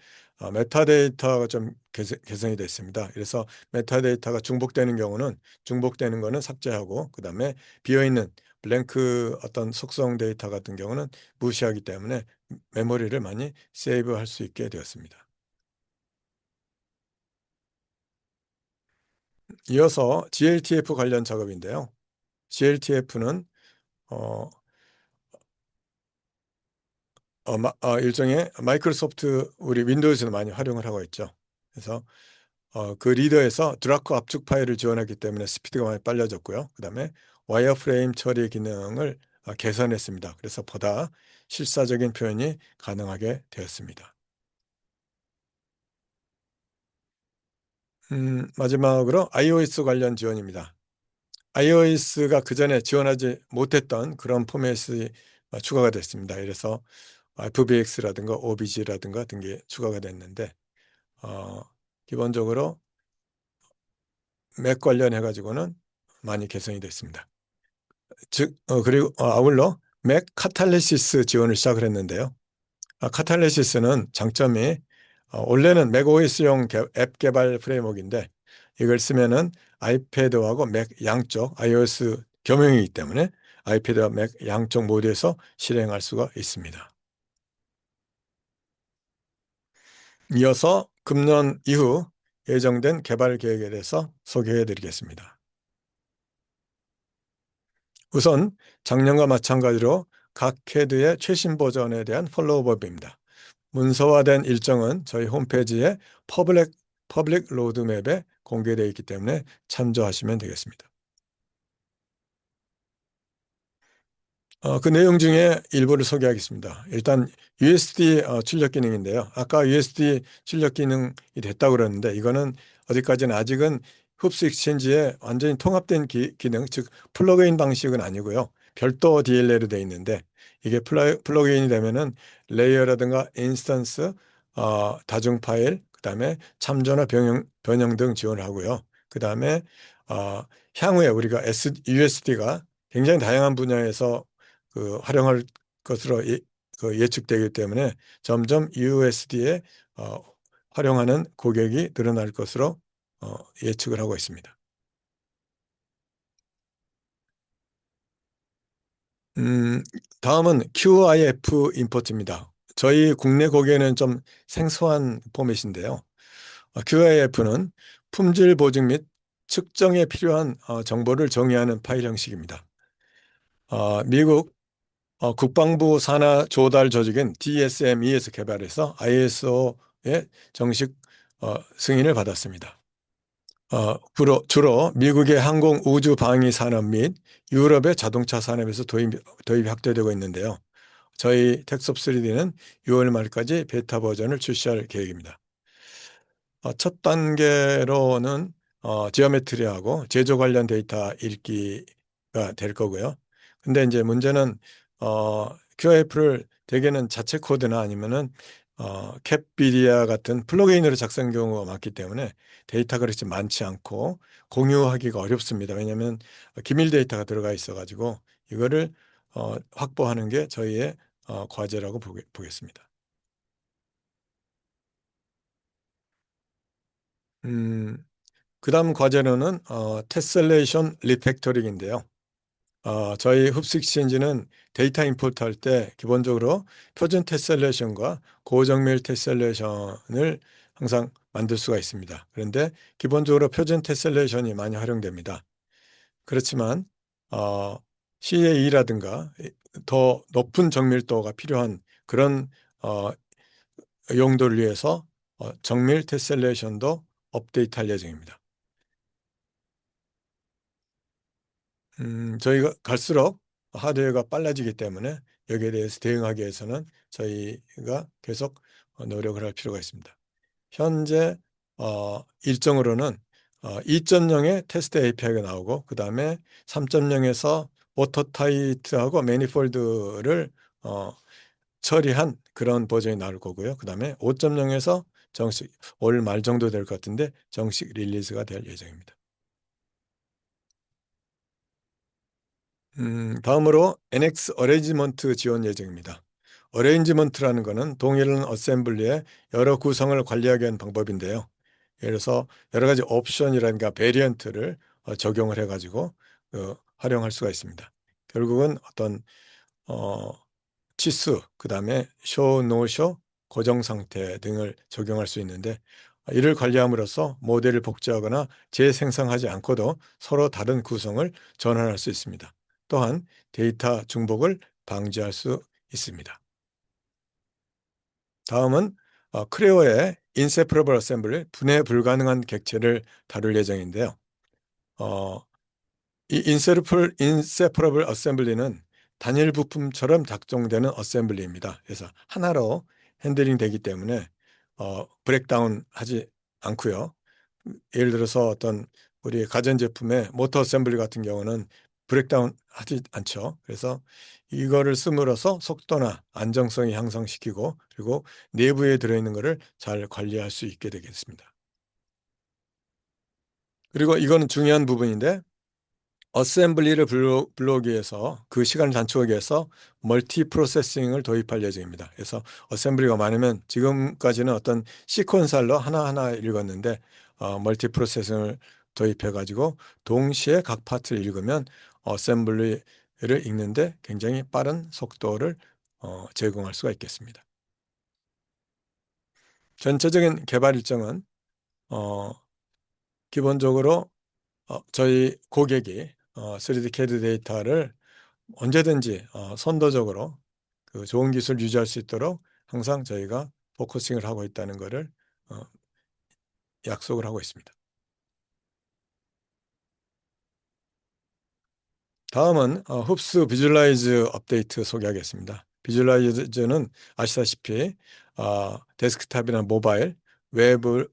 메타데이터가 좀 개선이 됐습니다. 그래서 메타데이터가 중복되는 경우는 중복되는 거는 삭제하고 그다음에 비어있는 블랭크 어떤 속성 데이터 같은 경우는 무시하기 때문에 메모리를 많이 세이브할 수 있게 되었습니다. 이어서 GLTF 관련 작업인데요. GLTF는 일종의 마이크로소프트 우리 윈도우에서도 많이 활용을 하고 있죠. 그래서 그 리더에서 드라크 압축 파일을 지원하기 때문에 스피드가 많이 빨라졌고요. 그다음에 와이어프레임 처리 기능을 개선했습니다. 그래서 보다 실사적인 표현이 가능하게 되었습니다. 마지막으로 iOS 관련 지원입니다. iOS가 그전에 지원하지 못했던 그런 포맷이 추가가 됐습니다. 그래서 FBX라든가 OBG라든가 등 게 추가가 됐는데 어, 기본적으로 맥 관련해 가지고는 많이 개선이 됐습니다. 그리고 아울러 맥 카탈리시스 지원을 시작을 했는데요. 카탈리시스는 장점이 원래는 맥OS용 앱 개발 프레임워크인데 이걸 쓰면은 아이패드하고 맥 양쪽 iOS 겸용이기 때문에 아이패드와 맥 양쪽 모드에서 실행할 수가 있습니다. 이어서 금년 이후 예정된 개발 계획에 대해서 소개해 드리겠습니다. 우선 작년과 마찬가지로 각 캐드의 최신 버전에 대한 follow-up입니다. 문서화된 일정은 저희 홈페이지에 퍼블릭 로드맵에 공개되어 있기 때문에 참조하시면 되겠습니다. 그 내용 중에 일부를 소개하겠습니다. 일단 USD 출력 기능인데요. 아까 USD 출력 기능이 됐다고 그러는데 이거는 어디까지는 아직은 흡수 익스체인지에 완전히 통합된 기능, 즉 플러그인 방식은 아니고요. 별도 DLL로 되어 있는데 이게 플러그인이 되면은 레이어라든가 인스턴스, 다중 파일, 그다음에 참조나 변형 등 지원을 하고요. 그다음에 향후에 우리가 USD가 굉장히 다양한 분야에서 활용할 것으로 예측되기 때문에 점점 USD에 활용하는 고객이 늘어날 것으로 예측을 하고 있습니다. 음, 다음은 QIF 임포트입니다. 저희 국내 고객에는 좀 생소한 포맷인데요. QIF는 품질 보증 및 측정에 필요한 정보를 정의하는 파일 형식입니다. 미국 국방부 산하 조달 조직인 DSME에서 개발해서 ISO의 정식 승인을 받았습니다. 주로 미국의 항공 우주 방위 산업 및 유럽의 자동차 산업에서 도입이 확대되고 있는데요. 저희 텍섭3D는 6월 말까지 베타 버전을 출시할 계획입니다. 첫 단계로는 지오메트리하고 제조 관련 데이터 읽기가 될 거고요. 근데 이제 문제는 QIF를 대개는 자체 코드나 아니면은 캡비디아 같은 플러그인으로 작성 경우가 많기 때문에 데이터가 그렇게 많지 않고 공유하기가 어렵습니다. 왜냐하면 기밀 데이터가 들어가 있어가지고 이거를 확보하는 게 저희의 과제라고 보겠습니다. 음, 그다음 과제로는 테셀레이션 리팩토링인데요. 저희 흡수 익스체인지는 데이터 임포트 할 때 기본적으로 표준 테셀레이션과 고정밀 테셀레이션을 항상 만들 수가 있습니다. 그런데 기본적으로 표준 테셀레이션이 많이 활용됩니다. 그렇지만 어, CAE라든가 더 높은 정밀도가 필요한 그런 어, 용도를 위해서 정밀 테셀레이션도 업데이트할 예정입니다. 저희가 갈수록 하드웨어가 빨라지기 때문에 여기에 대해서 대응하기 위해서는 저희가 계속 노력을 할 필요가 있습니다. 현재 일정으로는 2.0의 테스트 API가 나오고 그 다음에 3.0에서 워터타이트하고 매니폴드를 처리한 그런 버전이 나올 거고요. 그 다음에 5.0에서 정식 올 말 정도 될 것 같은데 정식 릴리즈가 될 예정입니다. 다음으로 NX 어레인지먼트 지원 예정입니다. 어레인지먼트라는 것은 동일한 어셈블리의 여러 구성을 관리하기 위한 방법인데요. 예를 들어서 여러 가지 옵션이라든가 베리언트를 적용을 해가지고 활용할 수가 있습니다. 결국은 어떤 어, 치수, 그 다음에 쇼, 노쇼, 고정 상태 등을 적용할 수 있는데 이를 관리함으로써 모델을 복제하거나 재생성하지 않고도 서로 다른 구성을 전환할 수 있습니다. 또한 데이터 중복을 방지할 수 있습니다. 다음은 크레오의 인세퍼러블 어셈블리 분해 불가능한 객체를 다룰 예정인데요. 어, 이 인세퍼러블 어셈블리는 단일 부품처럼 작동되는 어셈블리입니다. 그래서 하나로 핸들링 되기 때문에 브렉다운 하지 않고요. 예를 들어서 어떤 우리 가전제품의 모터 어셈블리 같은 경우는 브렉다운 하지 않죠. 그래서 이거를 씀으로써 속도나 안정성이 향상시키고 그리고 내부에 들어있는 것을 잘 관리할 수 있게 되겠습니다. 그리고 이거는 중요한 부분인데 어셈블리를 불러오기 위해서 그 시간을 단축하기 위해서 멀티 프로세싱을 도입할 예정입니다. 그래서 어셈블리가 많으면 지금까지는 어떤 시퀀설로 하나하나 읽었는데 멀티 프로세싱을 도입해 가지고 동시에 각 파트를 읽으면 어셈블리를 읽는데 굉장히 빠른 속도를 제공할 수가 있겠습니다. 전체적인 개발 일정은 어, 기본적으로 저희 고객이 3D CAD 데이터를 언제든지 선도적으로 그 좋은 기술을 유지할 수 있도록 항상 저희가 포커싱을 하고 있다는 것을 어, 약속을 하고 있습니다. 다음은 흡수 비주얼라이즈 업데이트 소개하겠습니다. 비주얼라이즈는 아시다시피 데스크탑이나 모바일, 웹을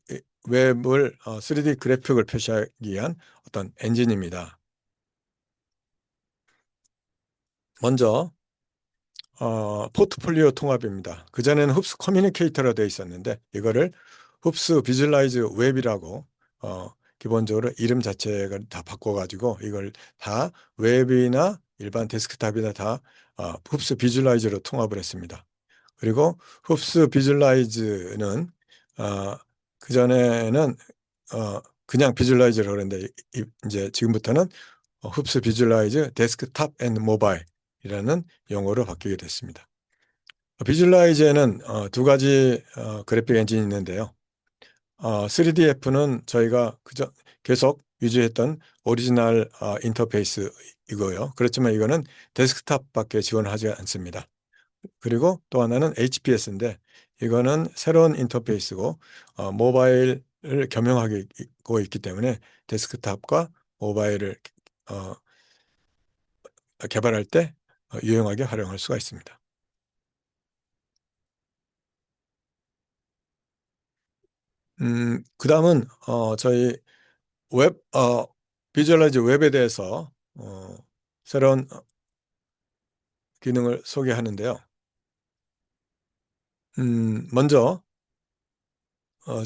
3D 그래픽을 표시하기 위한 어떤 엔진입니다. 먼저 포트폴리오 통합입니다. 그전에는 흡수 커뮤니케이터로 되어 있었는데 이거를 흡수 비주얼라이즈 웹이라고 기본적으로 이름 자체가 다 바꿔가지고 이걸 다 웹이나 일반 데스크탑이나 다 흡수 비주얼라이즈로 통합을 했습니다. 그리고 흡수 비주얼라이즈는 그전에는 그냥 비주얼라이즈라고 그랬는데 이제 지금부터는 흡수 비주얼라이즈 데스크탑 앤 모바일이라는 용어로 바뀌게 됐습니다. 비주얼라이즈에는 두 가지 그래픽 엔진이 있는데요. 3DF는 저희가 그저 계속 유지했던 오리지널 인터페이스 이거요. 그렇지만 이거는 데스크탑밖에 지원하지 않습니다. 그리고 또 하나는 HPS인데 이거는 새로운 인터페이스고 모바일을 겸용하고 있기 때문에 데스크탑과 모바일을 어, 개발할 때 유용하게 활용할 수가 있습니다. 그다음은 저희 웹 비주얼라이즈 웹에 대해서 새로운 기능을 소개하는데요. 먼저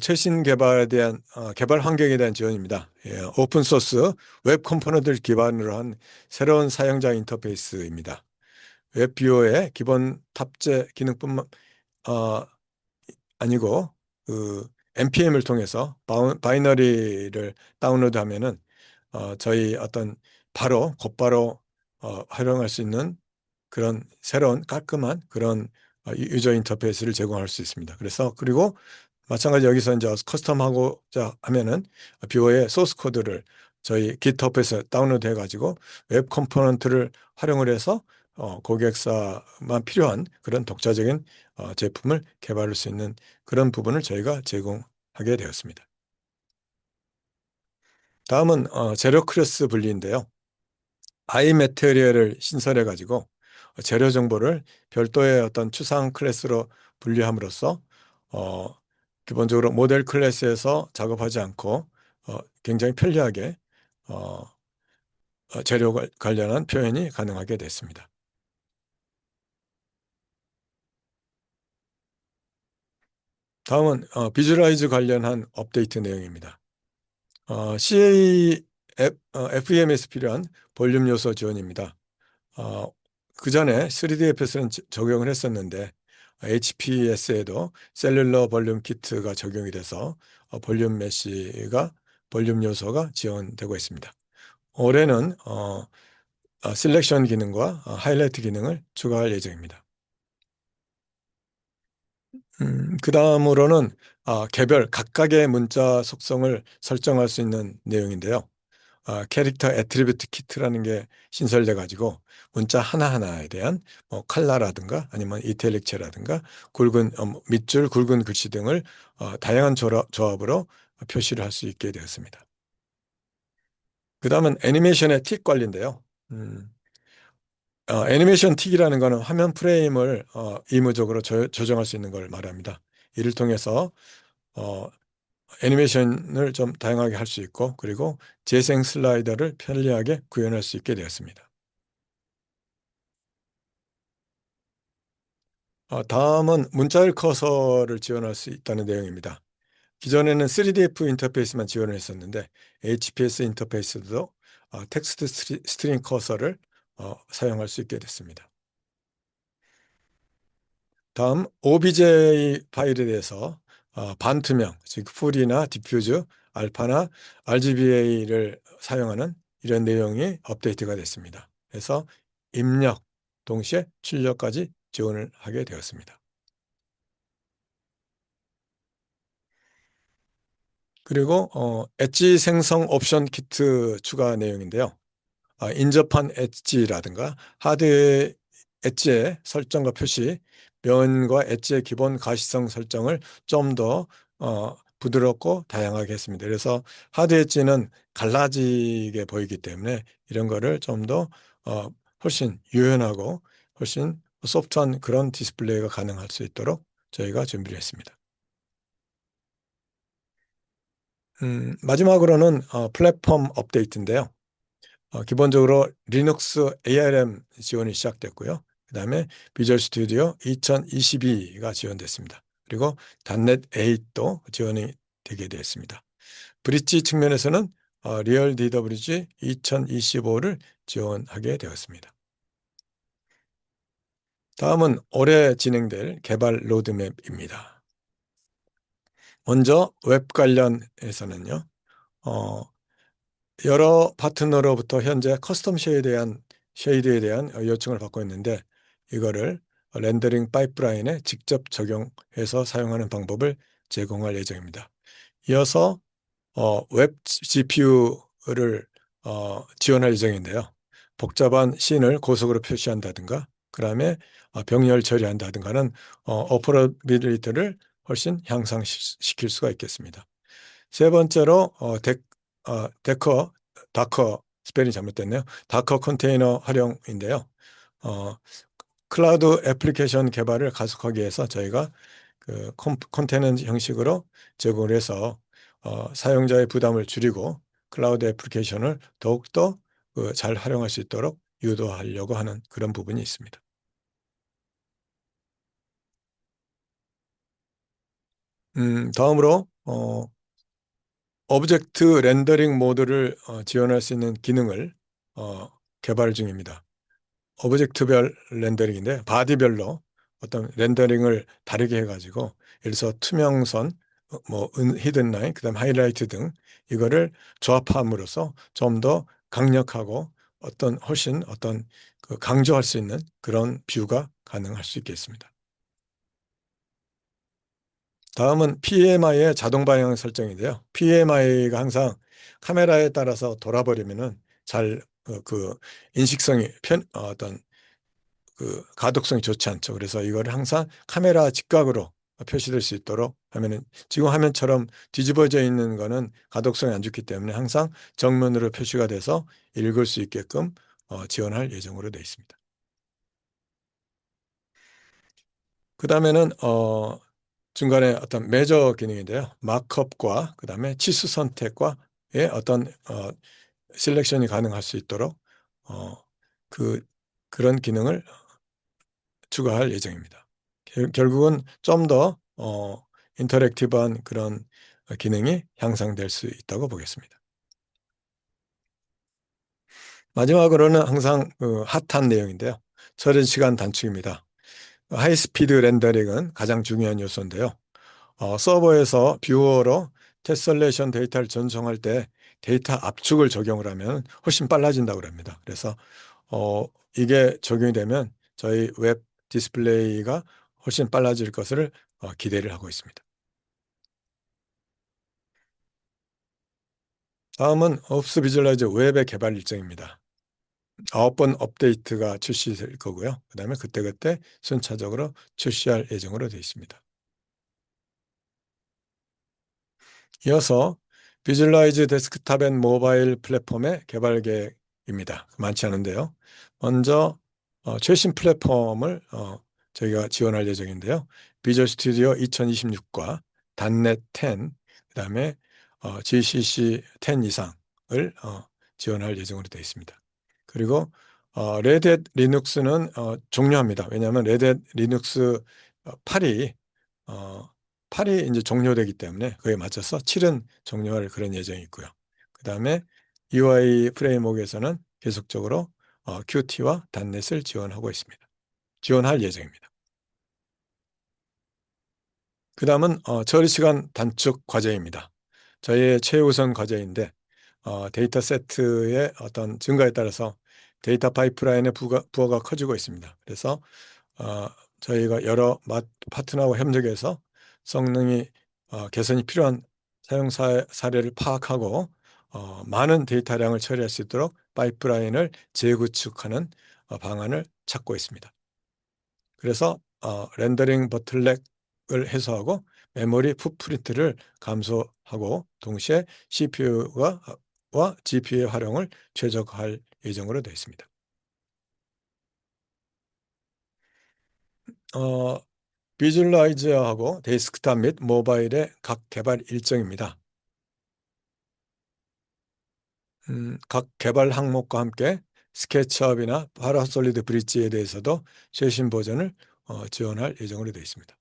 최신 개발에 대한 개발 환경에 대한 지원입니다. 예, 오픈 소스 웹 컴포넌트를 기반으로 한 새로운 사용자 인터페이스입니다. 웹 뷰어의 기본 탑재 기능뿐만 어, 아니고 그 npm을 통해서 바이너리를 다운로드하면은 저희 어떤 바로 곧바로 활용할 수 있는 그런 새로운 깔끔한 그런 유저 인터페이스를 제공할 수 있습니다. 그래서 그리고 마찬가지 여기서 이제 커스텀하고자 하면은 뷰어의 소스 코드를 저희 GitHub에서 다운로드 해가지고 웹 컴포넌트를 활용을 해서 고객사만 필요한 그런 독자적인 제품을 개발할 수 있는 그런 부분을 저희가 제공하게 되었습니다. 다음은 재료 클래스 분리인데요. 아이 매테리얼을 신설해 가지고 재료 정보를 별도의 어떤 추상 클래스로 분리함으로써 어, 기본적으로 모델 클래스에서 작업하지 않고 굉장히 편리하게 어, 재료 관련한 표현이 가능하게 됐습니다. 다음은 비주얼라이즈 관련한 업데이트 내용입니다. CA FEM에서 필요한 볼륨 요소 지원입니다. 어, 그전에 3DF에서는 적용을 했었는데 HPS에도 셀룰러 볼륨 키트가 적용이 돼서 볼륨 메쉬가 볼륨 요소가 지원되고 있습니다. 올해는 셀렉션 기능과 하이라이트 기능을 추가할 예정입니다. 그 다음으로는 개별 각각의 문자 속성을 설정할 수 있는 내용인데요. 캐릭터 애트리뷰트 키트라는 게 신설돼 가지고 문자 하나하나에 대한 뭐 컬러라든가 아니면 이탈릭체라든가 굵은 밑줄 굵은 글씨 등을 다양한 조합으로 표시를 할 수 있게 되었습니다. 그다음은 애니메이션의 틱 관리인데요. 음, 애니메이션 틱이라는 거는 화면 프레임을 의무적으로 조정할 수 있는 걸 말합니다. 이를 통해서 어, 애니메이션을 좀 다양하게 할 수 있고 그리고 재생 슬라이더를 편리하게 구현할 수 있게 되었습니다. 다음은 문자열 커서를 지원할 수 있다는 내용입니다. 기존에는 3DF 인터페이스만 지원을 했었는데 HPS 인터페이스도 텍스트 스트링 커서를 사용할 수 있게 됐습니다. 다음 OBJ 파일에 대해서 반투명, 즉 풀이나 디퓨즈, 알파나 RGBA를 사용하는 이런 내용이 업데이트가 됐습니다. 그래서 입력, 동시에 출력까지 지원을 하게 되었습니다. 그리고 엣지 생성 옵션 키트 추가 내용인데요. 인접한 엣지라든가 하드웨어 엣지의 설정과 표시, 면과 엣지의 기본 가시성 설정을 좀 더 부드럽고 다양하게 했습니다. 그래서 하드 엣지는 갈라지게 보이기 때문에 이런 거를 좀 더 훨씬 유연하고 훨씬 소프트한 그런 디스플레이가 가능할 수 있도록 저희가 준비를 했습니다. 마지막으로는 플랫폼 업데이트인데요. 기본적으로 리눅스 ARM 지원이 시작됐고요. 그 다음에 비주얼 스튜디오 2022가 지원됐습니다. 그리고 닷넷 8도 지원이 되게 되었습니다. 브릿지 측면에서는 리얼 DWG 2025를 지원하게 되었습니다. 다음은 올해 진행될 개발 로드맵입니다. 먼저 웹 관련해서는요. 어, 여러 파트너로부터 현재 커스텀 쉐이드에 대한 요청을 받고 있는데 이거를 렌더링 파이프라인에 직접 적용해서 사용하는 방법을 제공할 예정입니다. 이어서 웹 GPU를 지원할 예정인데요. 복잡한 씬을 고속으로 표시한다든가 그다음에 병렬 처리한다든가는 오퍼러빌리티를 훨씬 향상시킬 수가 있겠습니다. 세 번째로 데커, 다커 스펠이 잘못됐네요. 다커 컨테이너 활용인데요. 어, 클라우드 애플리케이션 개발을 가속하기 위해서 저희가 그 컨테이너 형식으로 제공을 해서 사용자의 부담을 줄이고 클라우드 애플리케이션을 더욱더 잘 활용할 수 있도록 유도하려고 하는 그런 부분이 있습니다. 다음으로 오브젝트 렌더링 모드를 지원할 수 있는 기능을 어, 개발 중입니다. 오브젝트별 렌더링인데 바디별로 어떤 렌더링을 다르게 해가지고 예를 들어서 투명선, 히든 라인, 그다음 하이라이트 등 이거를 조합함으로써 좀 더 강력하고 훨씬 그 강조할 수 있는 그런 뷰가 가능할 수 있겠습니다. 다음은 PMI의 자동 방향 설정인데요. PMI가 항상 카메라에 따라서 돌아버리면은 잘 그 인식성이 어떤 그 가독성이 좋지 않죠. 그래서 이거를 항상 카메라 직각으로 표시될 수 있도록 하면은 지금 화면처럼 뒤집어져 있는 거는 가독성이 안 좋기 때문에 항상 정면으로 표시가 돼서 읽을 수 있게끔 지원할 예정으로 되어 있습니다. 그 다음에는 중간에 어떤 매저 기능인데요. 마크업과 그 다음에 치수 선택과의 어떤 셀렉션이 가능할 수 있도록 어, 그 그런 기능을 추가할 예정입니다. 결국은 좀 더 인터랙티브한 그런 기능이 향상될 수 있다고 보겠습니다. 마지막으로는 항상 그 핫한 내용인데요. 처리 시간 단축입니다. 하이스피드 렌더링은 가장 중요한 요소인데요. 서버에서 뷰어로 테슬레이션 데이터를 전송할 때 데이터 압축을 적용을 하면 훨씬 빨라진다고 합니다. 그래서 이게 적용이 되면 저희 웹 디스플레이가 훨씬 빨라질 것을 기대를 하고 있습니다. 다음은 옵스 비주얼라이저 웹의 개발 일정입니다. 9번 업데이트가 출시될 거고요. 그 다음에 그때그때 순차적으로 출시할 예정으로 되어 있습니다. 이어서 비주얼라이즈 데스크탑 앤 모바일 플랫폼의 개발 계획입니다. 많지 않은데요. 먼저 최신 플랫폼을 저희가 지원할 예정인데요. 비주얼 스튜디오 2026과 닷넷 10, 그다음에 GCC 10 이상을 지원할 예정으로 되어 있습니다. 그리고 레드햇 리눅스는 종료합니다. 왜냐하면 레드햇 리눅스 8이 어, 8이 이제 종료되기 때문에 그에 맞춰서 7은 종료할 그런 예정이 있고요. 그 다음에 UI 프레임워크에서는 계속적으로 Qt와 .NET을 지원할 예정입니다. 그 다음은 처리 시간 단축 과제입니다. 저희의 최우선 과제인데 데이터 세트의 어떤 증가에 따라서 데이터 파이프라인의 부하가 커지고 있습니다. 그래서 어, 저희가 여러 파트너와 협력해서 성능이 개선이 필요한 사례를 파악하고 많은 데이터량을 처리할 수 있도록 파이프라인을 재구축하는 방안을 찾고 있습니다. 그래서 렌더링 버틀넥을 해소하고 메모리 풋프린트를 감소하고 동시에 CPU와 GPU의 활용을 최적화할 예정으로 되어 있습니다. 어, 비주얼라이저하고 데스크탑 및 모바일의 각 개발 일정입니다. 각 개발 항목과 함께 스케치업이나 파라솔리드 브릿지에 대해서도 최신 버전을 지원할 예정으로 되어 있습니다.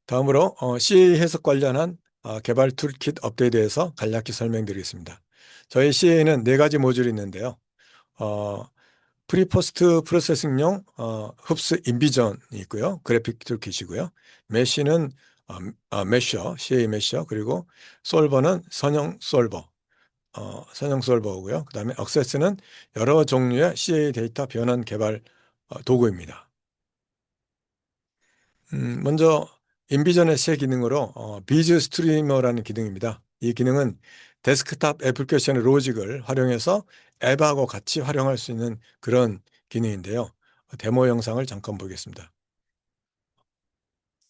다음으로 CA 해석 관련한 개발 툴킷 업데이트에 대해서 간략히 설명드리겠습니다. 저희 CA는 네 가지 모듈이 있는데요. 어, 프리포스트 프로세싱용 흡수 인비전이 있고요. 그래픽 툴킷이고요. 메쉬는 메셔, CA 메셔, 그리고 솔버는 선형 솔버고요. 그 다음에 억세스는 여러 종류의 CA 데이터 변환 개발 도구입니다. 먼저 인비전의 새 기능으로 비즈 스트리머라는 기능입니다. 이 기능은 데스크탑 애플리케이션의 로직을 활용해서 앱하고 같이 활용할 수 있는 그런 기능인데요. 데모 영상을 잠깐 보겠습니다.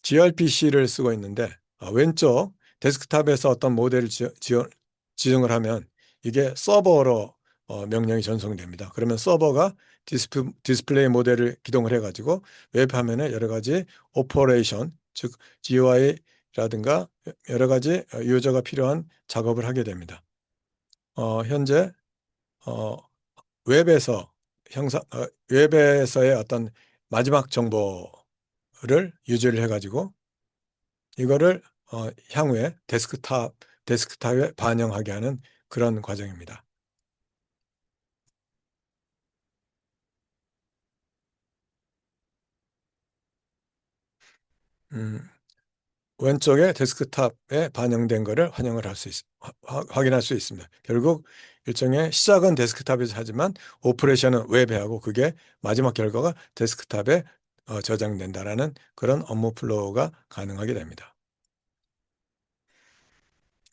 gRPC를 쓰고 있는데 왼쪽 데스크탑에서 어떤 모델을 지정을 하면 이게 서버로 명령이 전송됩니다. 그러면 서버가 디스플레이 모델을 기동을 해가지고 웹화면에 여러 가지 오퍼레이션, 즉 GUI라든가 여러 가지 유저가 필요한 작업을 하게 됩니다. 현재 어, 웹에서 웹에서의 어떤 마지막 정보를 유지를 해가지고 이거를 향후에 데스크탑에 반영하게 하는 그런 과정입니다. 음, 왼쪽에 데스크탑에 반영된 거를 확인할 수 있습니다. 결국 일종의 시작은 데스크탑에서 하지만 오퍼레이션은 웹에 하고 그게 마지막 결과가 데스크탑에 저장된다라는 그런 업무 플로우가 가능하게 됩니다.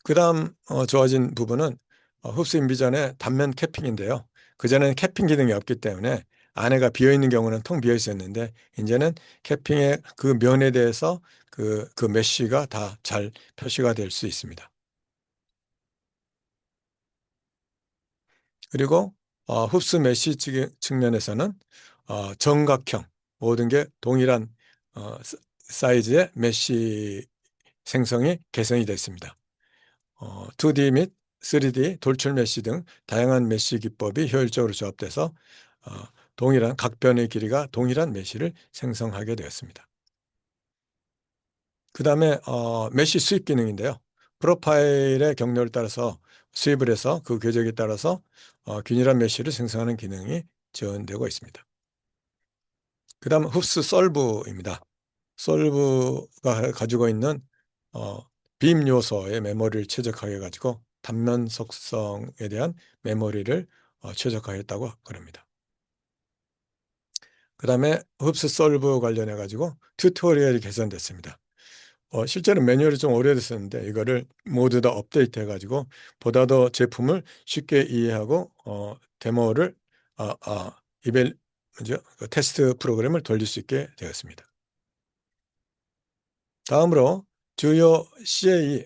그 다음 좋아진 부분은 흡수 인비전의 단면 캐핑인데요. 그전에는 캐핑 기능이 없기 때문에 안에가 비어있는 경우는 텅 비어 있었는데 이제는 캐핑의 그 면에 대해서 그 메쉬가 다 잘 표시가 될 수 있습니다. 그리고 흡수 메쉬 측면에서는 정각형 모든 게 동일한 사이즈의 메쉬 생성이 개선이 됐습니다. 2D 및 3D 돌출 메쉬 등 다양한 메쉬 기법이 효율적으로 조합돼서 어, 동일한 각 변의 길이가 동일한 메쉬를 생성하게 되었습니다. 그 다음에 메쉬 수입 기능인데요. 프로파일의 경로를 따라서 수입을 해서 그 궤적에 따라서 균일한 메쉬를 생성하는 기능이 지원되고 있습니다. 그 다음 흡수 솔브입니다. 솔브가 가지고 있는 어, 빔 요소의 메모리를 최적화해 가지고 단면 속성에 대한 메모리를 최적화했다고 그럽니다. 그 다음에 흡수 솔브 관련해 가지고 튜토리얼이 개선됐습니다. 실제로 매뉴얼이 좀 오래됐었는데 이거를 모두 다 업데이트해 가지고 보다 더 제품을 쉽게 이해하고 데모를 아, 아, 이벨 뭐죠? 그 테스트 프로그램을 돌릴 수 있게 되었습니다. 다음으로 주요 CA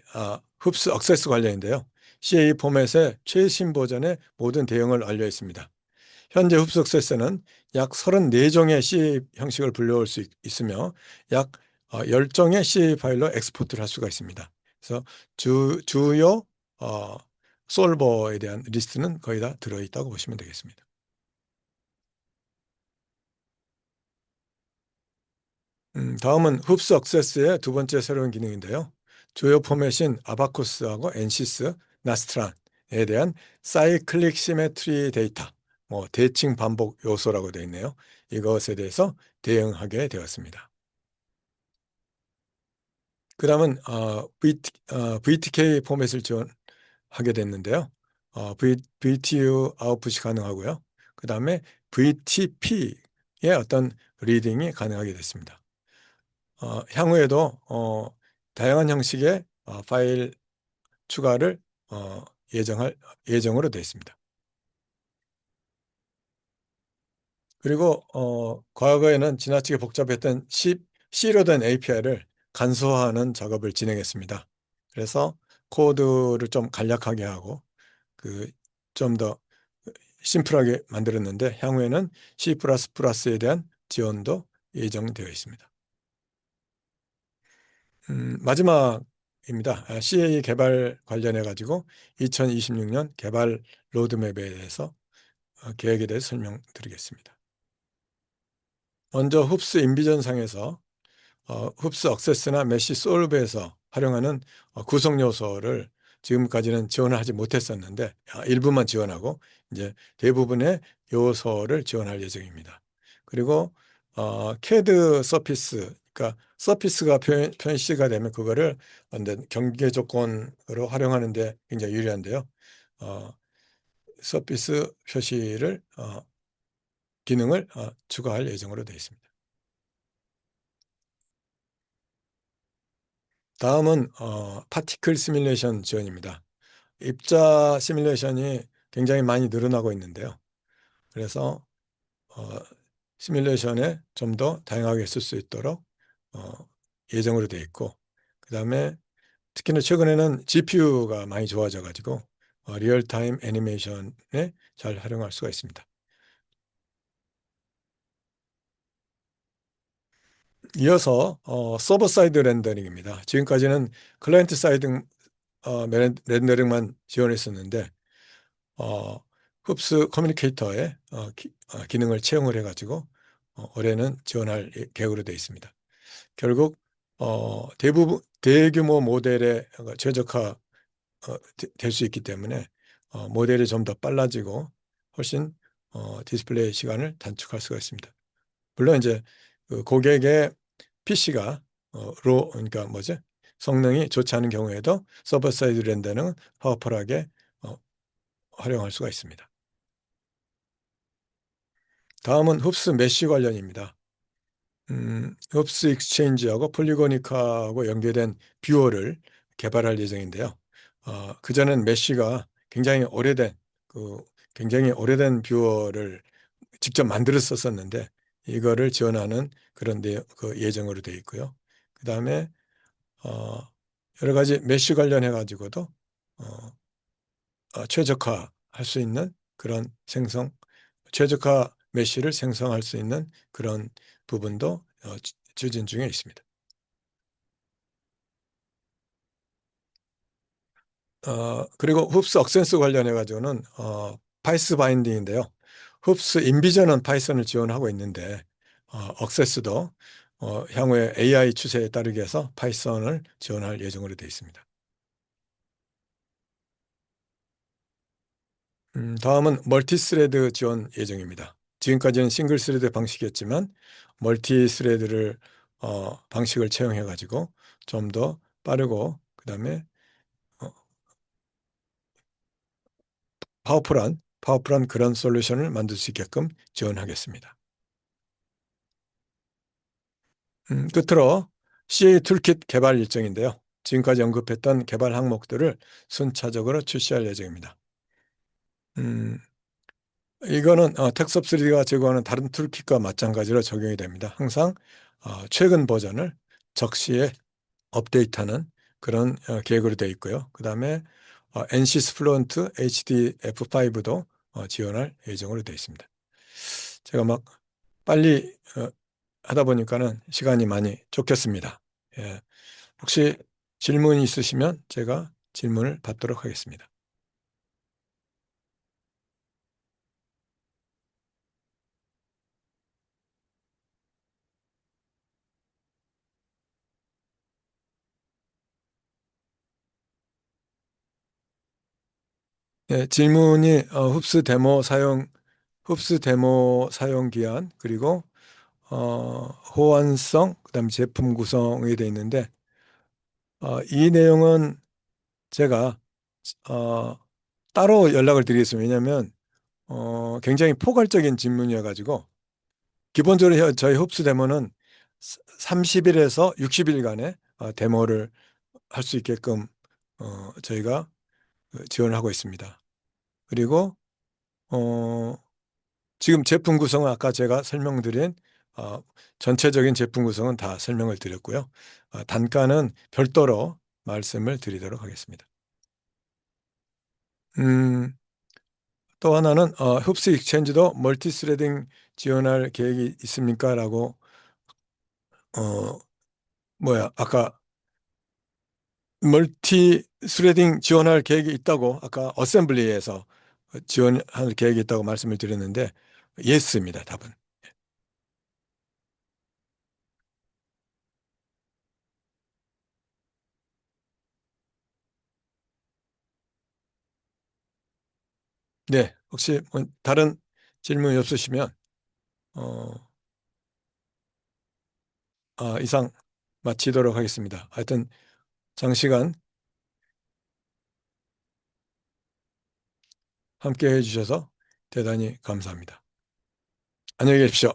흡수 억세스 관련인데요. CA 포맷의 최신 버전의 모든 대응을 알려 있습니다. 현재 흡수 억세스는 약 34종의 CA 형식을 불러올 수 있으며 약 10종의 CA 파일로 엑스포트를 할 수가 있습니다. 그래서 주요 솔버에 대한 리스트는 거의 다 들어있다고 보시면 되겠습니다. 다음은 흡수 억세스의 두 번째 새로운 기능인데요. 주요 포맷인 아바쿠스하고 엔시스, 나스트란에 대한 사이클릭 시메트리 데이터, 대칭 반복 요소라고 되어 있네요. 이것에 대해서 대응하게 되었습니다. 그 다음은 VTK 포맷을 지원하게 됐는데요. VTU 아웃풋이 가능하고요. 그 다음에 VTP의 어떤 리딩이 가능하게 됐습니다. 향후에도 다양한 형식의 파일 추가를 예정으로 되어 있습니다. 그리고 과거에는 지나치게 복잡했던 C로 된 API를 간소화하는 작업을 진행했습니다. 그래서 코드를 좀 간략하게 하고 좀 더 심플하게 만들었는데 향후에는 C++에 대한 지원도 예정되어 있습니다. 마지막입니다. CA 개발 관련해 가지고 2026년 개발 로드맵에 대해서 계획에 대해서 설명드리겠습니다. 먼저 흡스 인비전상에서 흡스 억세스나 메시 솔브에서 활용하는 구성 요소를 지금까지는 지원을 하지 못했었는데 일부만 지원하고 이제 대부분의 요소를 지원할 예정입니다. 그리고 CAD 서피스, 그러니까 서피스가 표시가 되면 그거를 경계 조건으로 활용하는 데 굉장히 유리한데요. 어, 서피스 표시를 기능을 추가할 예정으로 되어 있습니다. 다음은 파티클 시뮬레이션 지원입니다. 입자 시뮬레이션이 굉장히 많이 늘어나고 있는데요. 그래서 어, 시뮬레이션에 좀 더 다양하게 쓸 수 있도록 예정으로 되어 있고, 그 다음에 특히나 최근에는 GPU가 많이 좋아져 가지고 리얼타임 애니메이션에 잘 활용할 수가 있습니다. 이어서 서버 사이드 렌더링입니다. 지금까지는 클라이언트 사이드 렌더링만 지원했었는데 어, 흡수 커뮤니케이터의 기능을 채용을 해가지고 올해는 지원할 계획으로 되어 있습니다. 결국 대부분 대규모 모델에 최적화 될 수 있기 때문에 모델이 좀 더 빨라지고 훨씬 디스플레이 시간을 단축할 수가 있습니다. 물론 이제 그 고객의 PC가 그러니까 뭐죠? 성능이 좋지 않은 경우에도 서버 사이드 렌더는 파워풀하게 어, 활용할 수가 있습니다. 다음은 흡수 메쉬 관련입니다. 흡수 익스체인지하고 폴리고니카하고 연계된 뷰어를 개발할 예정인데요. 그전엔 메쉬가 그 굉장히 오래된 뷰어를 직접 만들었었는데 이거를 지원하는 그런 그 예정으로 되어 있고요. 그 다음에 여러 가지 메쉬 관련해 가지고도 어, 최적화할 수 있는 그런 최적화 메쉬를 생성할 수 있는 그런 부분도 추진 중에 있습니다. 그리고 흡수 억센스 관련해 가지고는 파이스 바인딩인데요. 흡수 인비전은 파이썬을 지원하고 있는데 억세스도 향후에 AI 추세에 따르기 위해서 파이썬을 지원할 예정으로 되어 있습니다. 다음은 멀티스레드 지원 예정입니다. 지금까지는 싱글 스레드 방식이었지만 멀티스레드를 방식을 채용해 가지고 좀 더 빠르고 그다음에 어 파워풀한 그런 솔루션을 만들 수 있게끔 지원하겠습니다. 끝으로 CA 툴킷 개발 일정인데요. 지금까지 언급했던 개발 항목들을 순차적으로 출시할 예정입니다. 음 이거는 텍섭3가 제공하는 다른 툴킷과 마찬가지로 적용이 됩니다. 항상 최근 버전을 적시에 업데이트하는 그런 계획으로 되어 있고요. 그다음에 NCS 플루언트 HDF5도 지원할 예정으로 되어 있습니다. 제가 막 빨리 하다 보니까는 시간이 많이 쫓겼습니다. 예. 혹시 질문이 있으시면 제가 질문을 받도록 하겠습니다. 예, 질문이 흡수 데모 사용 기한, 그리고 호환성, 그다음에 제품 구성에 돼 있는데, 이 내용은 제가 어, 따로 연락을 드리겠습니다. 왜냐하면 굉장히 포괄적인 질문이어가지고, 기본적으로 저희 흡수 데모는 30일에서 60일간의 데모를 할 수 있게끔 저희가 지원을 하고 있습니다. 그리고 어, 지금 제품 구성은 아까 제가 설명드린 어, 전체적인 제품 구성은 다 설명을 드렸고요. 단가는 별도로 말씀을 드리도록 하겠습니다. 음, 또 하나는 흡수 익스체인지도 멀티 스레딩 지원할 계획이 있습니까? 라고 어, 아까 멀티 스레딩 지원할 계획이 있다고 아까 어셈블리에서 지원할 계획이 있다고 말씀을 드렸는데 예스입니다. 답은. 네, 혹시 뭐 다른 질문이 없으시면 어, 이상 마치도록 하겠습니다. 하여튼 장시간 함께 해주셔서 대단히 감사합니다. 안녕히 계십시오.